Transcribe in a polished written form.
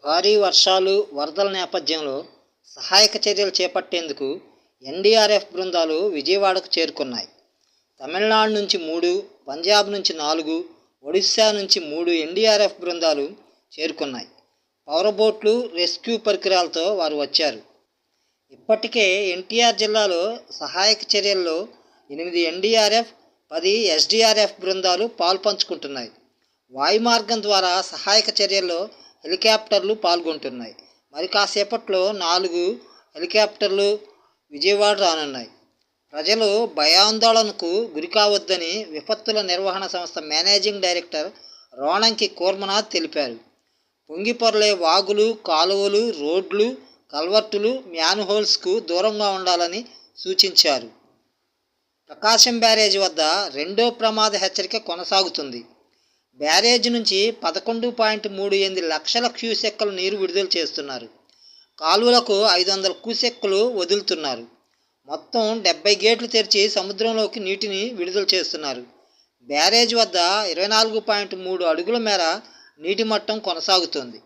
భారీ వర్షాలు, వరదల నేపథ్యంలో సహాయక చర్యలు చేపట్టేందుకు ఎన్డీఆర్ఎఫ్ బృందాలు విజయవాడకు చేరుకున్నాయి. తమిళనాడు నుంచి 3, పంజాబ్ నుంచి 4, ఒడిశా నుంచి 3 ఎన్డీఆర్ఎఫ్ బృందాలు చేరుకున్నాయి. పవర్ బోట్లు, రెస్క్యూ పరికరాలతో వారు వచ్చారు. ఇప్పటికే ఎన్టీఆర్ జిల్లాలో సహాయక చర్యల్లో 8 ఎన్డీఆర్ఎఫ్, 10 ఎస్డీఆర్ఎఫ్ బృందాలు పాల్పంచుకుంటున్నాయి. వాయుమార్గం ద్వారా సహాయక చర్యల్లో హెలికాప్టర్లు పాల్గొంటున్నాయి. మరి కాసేపట్లో 4 హెలికాప్టర్లు విజయవాడ రానున్నాయి. ప్రజలు భయాందోళనకు గురికావద్దని విపత్తుల నిర్వహణ సంస్థ మేనేజింగ్ డైరెక్టర్ రోణంకి కూర్మనాథ్ తెలిపారు. పొంగిపొర్లే వాగులు, కాలువలు, రోడ్లు, కల్వర్టులు, మ్యాన్హోల్స్కు దూరంగా ఉండాలని సూచించారు. ప్రకాశం బ్యారేజీ వద్ద రెండో ప్రమాద హెచ్చరిక కొనసాగుతుంది. బ్యారేజీ నుంచి 11.38 లక్షల క్యూసెక్కుల నీరు విడుదల చేస్తున్నారు. కాలువలకు 500 క్యూసెక్కులు వదులుతున్నారు. మొత్తం 70 గేట్లు తెరిచి సముద్రంలోకి నీటిని విడుదల చేస్తున్నారు. బ్యారేజీ వద్ద 24.3 అడుగుల మేర నీటి మట్టం కొనసాగుతోంది.